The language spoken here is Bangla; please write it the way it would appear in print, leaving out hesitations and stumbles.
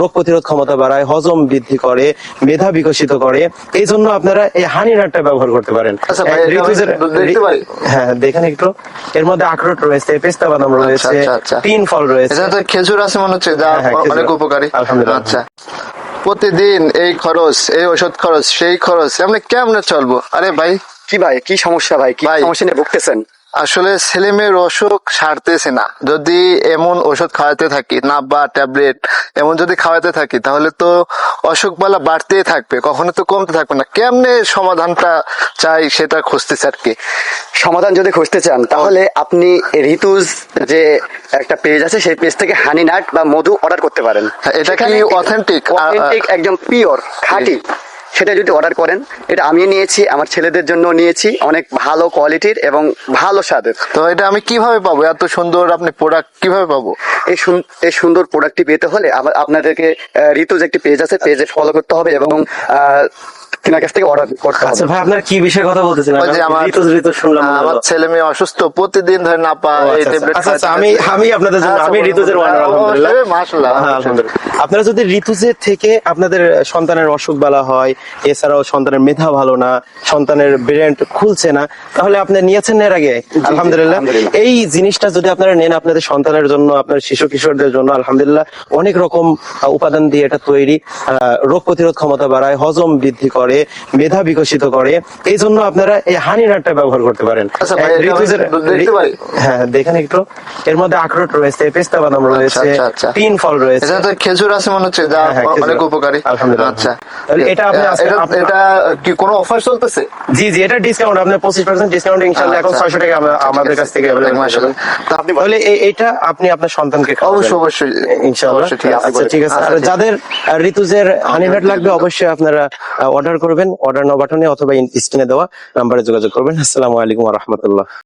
রোগ প্রতিরোধ ক্ষমতা বাড়ায়, হজম বৃদ্ধি করে, মেধা বিকশিত করে। এই জন্য আপনারা এই হানি নাটটা ব্যবহার করতে পারেন। হ্যাঁ, দেখেন একটু, এর মধ্যে আখরোট রয়েছে, পেস্তা বাদাম রয়েছে, তিন ফল রয়েছে, খেজুর আছে মনে হচ্ছে, যা অনেক উপকারী। আলহামদুলিল্লাহ। আচ্ছা, প্রতিদিন এই খরচ, এই ওষুধ খরচ, সেই খরচ, আমরা কেমনে চলবো? আরে ভাই, কি ভাই, কি সমস্যা ভাই, কি সমস্যা নিয়ে ভুগতেছেন? আসলে ছেলে মেয়ের অসুখ সারতেছে না। যদি এমন ওষুধ খাওয়াতে থাকি, নাব্বা ট্যাবলেট এমন যদি খাওয়াতে থাকি, তাহলে তো অসুখ বালা বাড়তেই থাকবে, কখনো তো কমতে থাকবে না। কেমনে সমাধানটা চাই সেটা খুঁজতেছে আর কি। সমাধান যদি খুঁজতে চান তাহলে আপনি ঋতুজ যে একটা পেজ আছে, সেই পেজ থেকে হানি নাট বা মধু অর্ডার করতে পারেন। এটা কি অথেন্টিক? একদম পিওর খাঁটি। সেটা যদি অর্ডার করেন, এটা আমি নিয়েছি, আমার ছেলেদের জন্য নিয়েছি, অনেক ভালো কোয়ালিটির এবং ভালো স্বাদের। তো এটা আমি কিভাবে পাবো? এত সুন্দর আপনি প্রোডাক্ট কিভাবে পাবো? এই সুন্দর প্রোডাক্টটি পেতে হলে আপনাদেরকে ঋতুজ একটি পেজ আছে, পেজে ফলো করতে হবে এবং তিনার কাছ থেকে অর্ডার করতে হবে। আচ্ছা ভাই, আপনার কি বিষয়ে কথা বলতেছেন? আমার ছেলে মেয়ে অসুস্থ, প্রতিদিন ধরে না পা এই ট্যাবলেট। আচ্ছা, আমি আপনাদের জন্য, আমি ঋতুজের ওয়ানার, আলহামদুলিল্লাহ, মাশাআল্লাহ, আলহামদুলিল্লাহ। আপনারা যদি ঋতুজের থেকে আপনাদের সন্তানের অসুখ বালা হয়, এছাড়াও সন্তানের মেধা ভালো না, সন্তানের ব্রেন খুলছে না, তাহলে আপনি নিয়েছেন এর আগে? আলহামদুলিল্লাহ। এই জিনিসটা যদি আপনারা নেন আপনাদের সন্তানের জন্য, আপনার শিশু কিশোরদের জন্য, আলহামদুলিল্লাহ, অনেক রকম উপাদান দিয়ে এটা তৈরি। রোগ প্রতিরোধ ক্ষমতা বাড়ায়, হজম বৃদ্ধি করে, মেধা বিকশিত করে। এই জন্য আপনারা এই হানি নাটটা ব্যবহার করতে পারেন। হ্যাঁ, দেখেন একটু, এর মধ্যে আখরোট রয়েছে, পেস্তা বাদাম রয়েছে, তিন ফল রয়েছে, খেজুর আছে মনে হচ্ছে, যা অনেক উপকারী। আলহামদুলিল্লাহ। আচ্ছা, এটা এটা কি কোনো অফার চলতেছে? জি, এটা ডিসকাউন্ট, আপনার 25% ডিসকাউন্ট ইনশাআল্লাহ। এখন 600 টাকা আমাদের কাছ থেকে তাহলে এটা আপনি আপনার সন্তানকে অবশ্যই ইনশাআল্লাহ। আচ্ছা, ঠিক আছে। আর যাদের ঋতুজের হানি নাট লাগবে অবশ্যই আপনারা অর্ডার করবেন, অর্ডার নাও বাটনে অথবা স্ক্রিনে দেওয়া নাম্বারে যোগাযোগ করবেন। আসসালামু আলাইকুম ওয়া রাহমাতুল্লাহ।